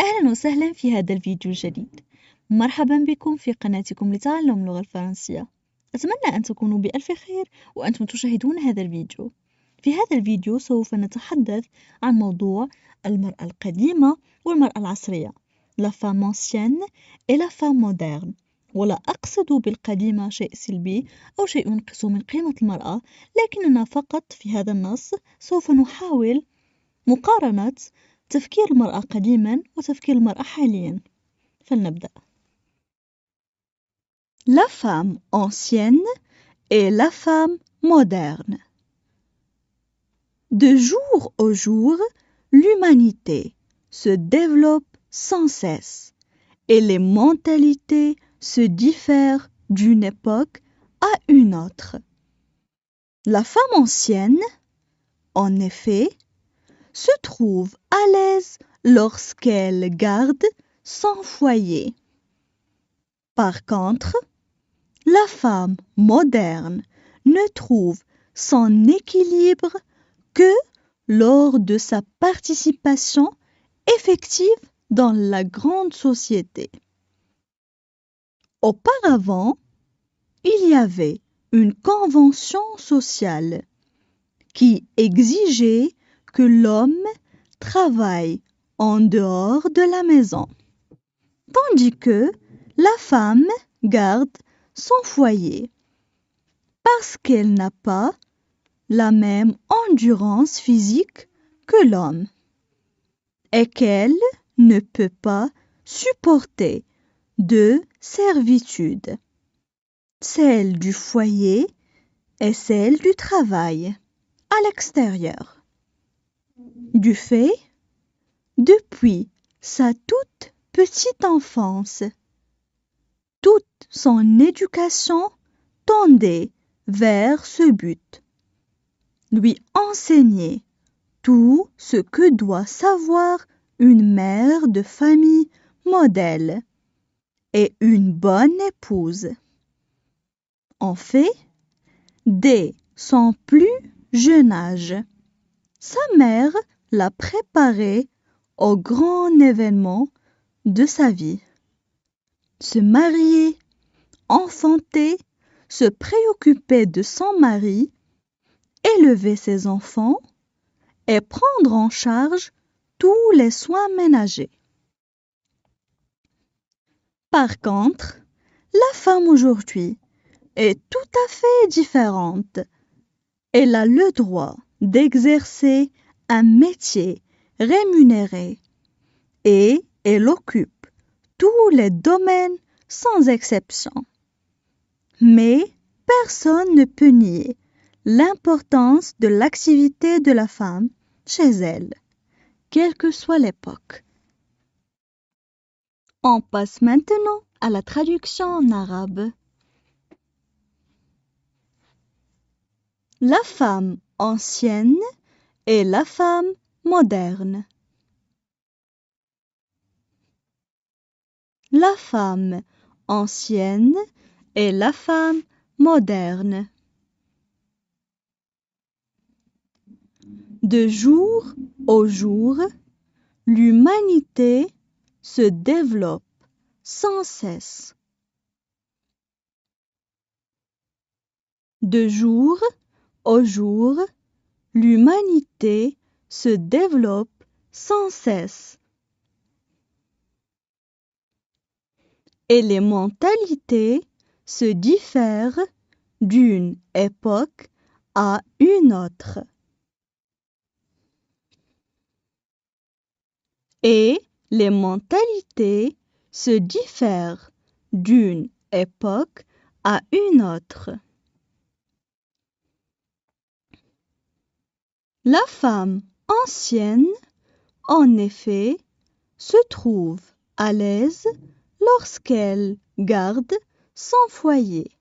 أهلا وسهلا في هذا الفيديو الجديد. مرحبا بكم في قناتكم لتعلم اللغة الفرنسية. أتمنى أن تكونوا بألف خير وأنتم تشاهدون هذا الفيديو. في هذا الفيديو سوف نتحدث عن موضوع المرأة القديمة والمرأة العصرية، La femme ancienne et la femme moderne. ولا أقصد بالقديمة شيء سلبي أو شيء ينقص من قيمة المرأة، لكننا فقط في هذا النص سوف نحاول مقارنة تفكير المرأة قديما وتفكير المرأة حاليا. فلنبدأ. La femme ancienne et la femme moderne. De jour au jour, l'humanité se développe sans cesse et les mentalités se diffèrent d'une époque à une autre. La femme ancienne, en effet, se trouve à l'aise lorsqu'elle garde son foyer. Par contre, la femme moderne ne trouve son équilibre que lors de sa participation effective dans la grande société. Auparavant, il y avait une convention sociale qui exigeait que l'homme travaille en dehors de la maison, tandis que la femme garde son foyer parce qu'elle n'a pas la même endurance physique que l'homme et qu'elle ne peut pas supporter deux servitudes, celle du foyer et celle du travail à l'extérieur. Du fait, depuis sa toute petite enfance, toute son éducation tendait vers ce but, lui enseigner tout ce que doit savoir une mère de famille modèle et une bonne épouse. En fait, dès son plus jeune âge, sa mère l'a préparé au grand événement de sa vie. Se marier, enfanter, se préoccuper de son mari, élever ses enfants et prendre en charge tous les soins ménagers. Par contre, la femme aujourd'hui est tout à fait différente. Elle a le droit d'exercer un métier rémunéré et elle occupe tous les domaines sans exception. Mais personne ne peut nier l'importance de l'activité de la femme chez elle, quelle que soit l'époque. On passe maintenant à la traduction en arabe. La femme ancienne et la femme moderne. La femme ancienne et la femme moderne. De jour au jour, l'humanité se développe sans cesse. De jour au jour, l'humanité se développe sans cesse. Et les mentalités se diffèrent d'une époque à une autre. Et les mentalités se diffèrent d'une époque à une autre. La femme ancienne, en effet, se trouve à l'aise lorsqu'elle garde son foyer.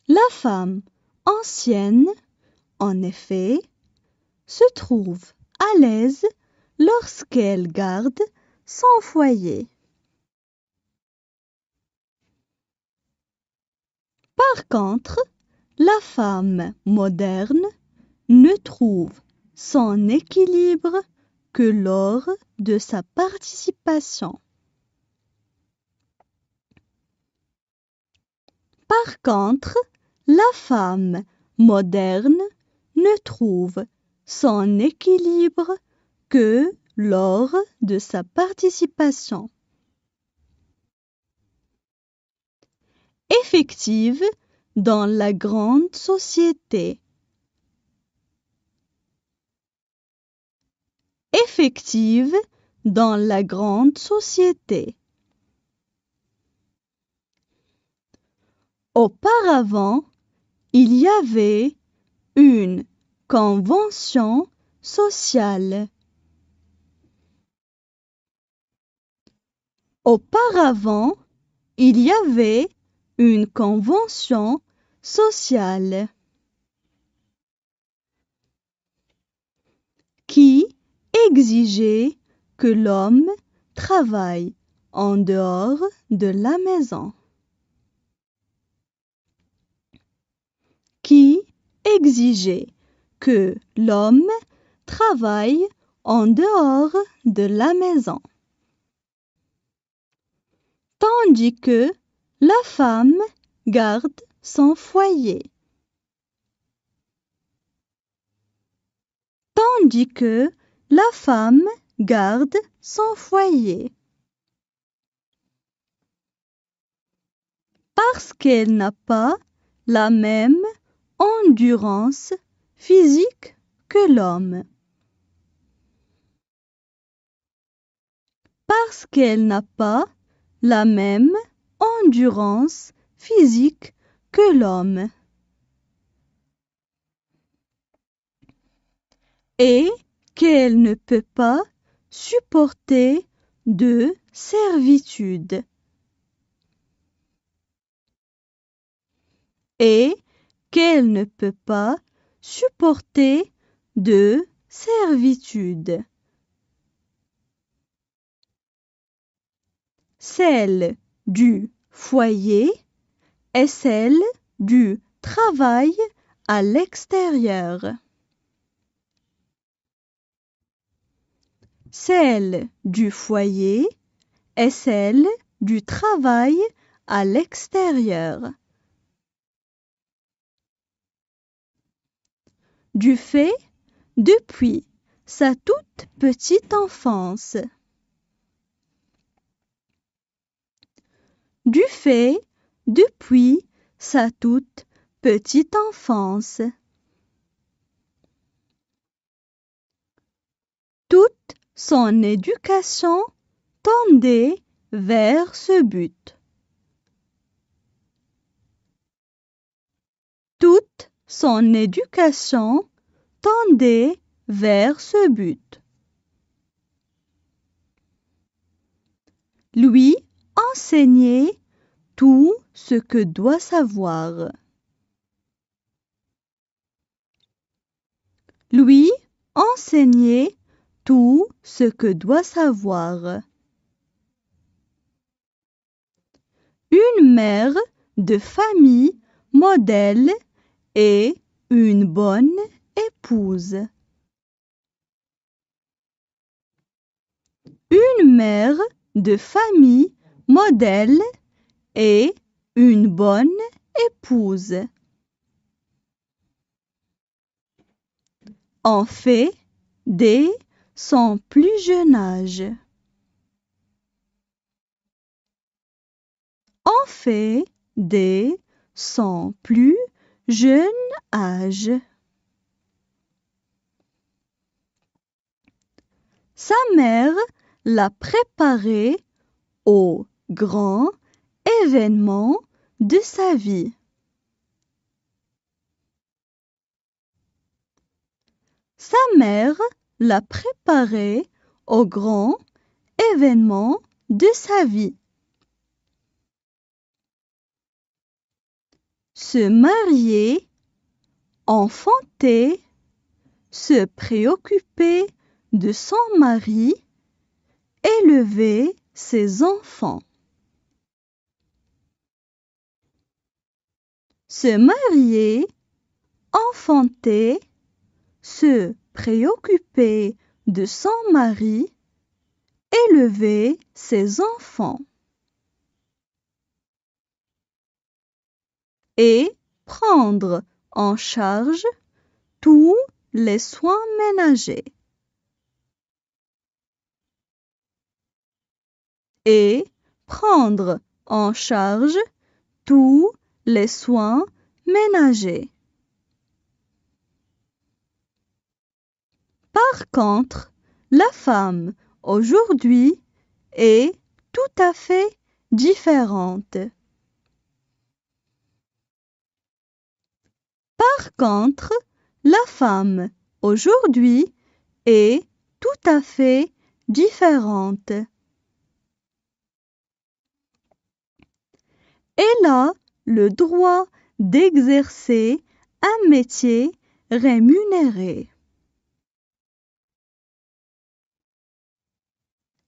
La femme ancienne, en effet, se trouve à l'aise lorsqu'elle garde son foyer. Par contre, la femme moderne ne trouve son équilibre que lors de sa participation. Par contre, la femme moderne ne trouve son équilibre que lors de sa participation. Effective dans la grande société. Effective dans la grande société. Auparavant, il y avait une convention sociale. Auparavant, il y avait une convention sociale qui exigeait que l'homme travaille en dehors de la maison. Qui exigeait que l'homme travaille en dehors de la maison. Tandis que la femme garde son foyer. Tandis que la femme garde son foyer. Parce qu'elle n'a pas la même endurance physique que l'homme. Parce qu'elle n'a pas la même endurance physique que l'homme. Et qu'elle ne peut pas supporter de servitude. Et qu'elle ne peut pas supporter de servitude. Celle du foyer et celle du travail à l'extérieur. Celle du foyer et celle du travail à l'extérieur. Du fait depuis sa toute petite enfance. Du fait depuis sa toute petite enfance. Toute son éducation tendait vers ce but. Toute son éducation tendait vers ce but. Lui enseigner tout ce que doit savoir. Lui enseigner tout ce que doit savoir. Une mère de famille modèle et une bonne épouse. Une mère de famille modèle et une bonne épouse. En fait dès son plus jeune âge. En fait dès son plus jeune âge. Sa mère l'a préparé aux grands événements de sa vie. Sa mère l'a préparé aux grands événements de sa vie. Se marier, enfanter, se préoccuper de son mari, élever ses enfants. Se marier, enfanter, se préoccupée de son mari, élever ses enfants et prendre en charge tous les soins ménagers. Et prendre en charge tous les soins ménagers. Par contre, la femme aujourd'hui est tout à fait différente. Par contre, la femme aujourd'hui est tout à fait différente. Elle a le droit d'exercer un métier rémunéré.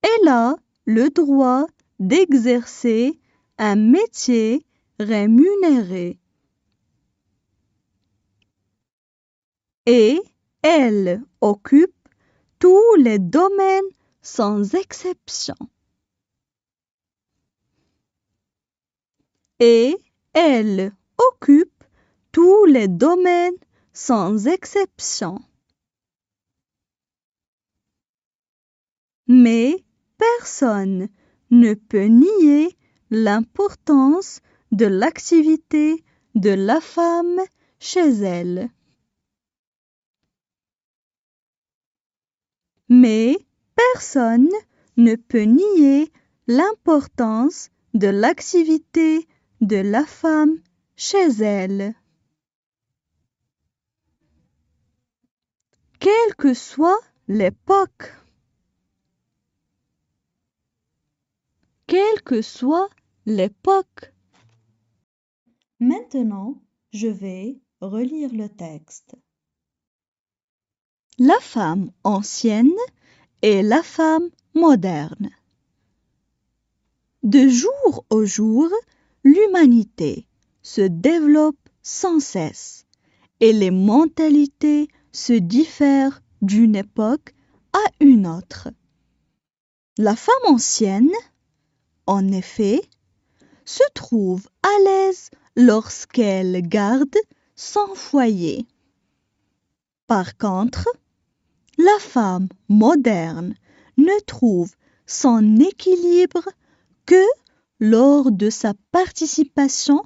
Elle a le droit d'exercer un métier rémunéré. Et elle occupe tous les domaines sans exception. Et elle occupe tous les domaines sans exception. Mais personne ne peut nier l'importance de l'activité de la femme chez elle. Mais personne ne peut nier l'importance de l'activité de la femme chez elle. Quelle que soit l'époque, quelle que soit l'époque. Maintenant, je vais relire le texte. La femme ancienne et la femme moderne. De jour au jour, l'humanité se développe sans cesse et les mentalités se diffèrent d'une époque à une autre. La femme ancienne, en effet, se trouve à l'aise lorsqu'elle garde son foyer. Par contre, la femme moderne ne trouve son équilibre que lors de sa participation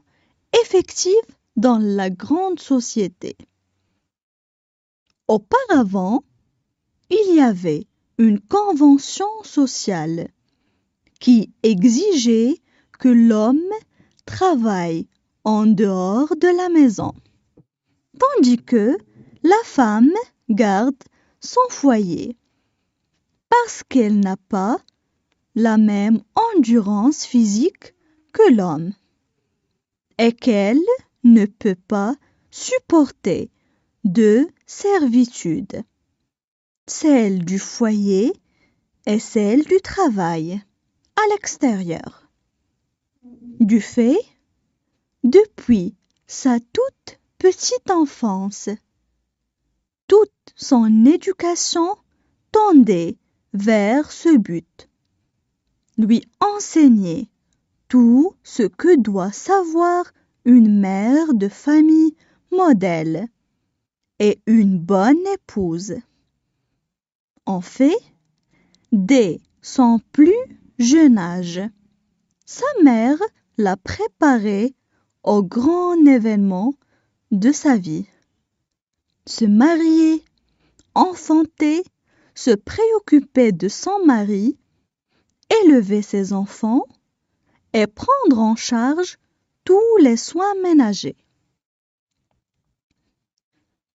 effective dans la grande société. Auparavant, il y avait une convention sociale qui exigeait que l'homme travaille en dehors de la maison, tandis que la femme garde son foyer parce qu'elle n'a pas la même endurance physique que l'homme et qu'elle ne peut pas supporter deux servitudes, celle du foyer et celle du travail à l'extérieur. Du fait, depuis sa toute petite enfance, toute son éducation tendait vers ce but. Lui enseigner tout ce que doit savoir une mère de famille modèle et une bonne épouse. En fait, dès son plus jeune âge, sa mère l'a préparé au grand événement de sa vie. Se marier, enfanter, se préoccuper de son mari, élever ses enfants et prendre en charge tous les soins ménagers.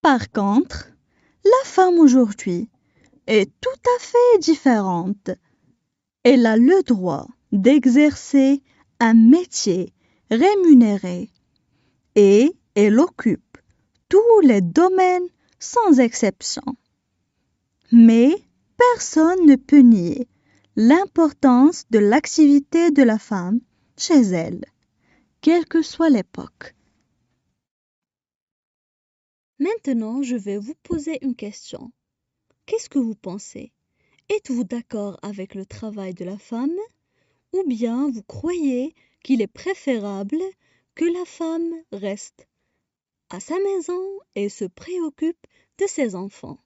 Par contre, la femme aujourd'hui est tout à fait différente. Elle a le droit d'exercer un métier rémunéré et elle occupe tous les domaines sans exception. Mais personne ne peut nier l'importance de l'activité de la femme chez elle, quelle que soit l'époque. Maintenant, je vais vous poser une question. qu'est-ce que vous pensez? Êtes-vous d'accord avec le travail de la femme? Ou bien vous croyez qu'il est préférable que la femme reste à sa maison et se préoccupe de ses enfants?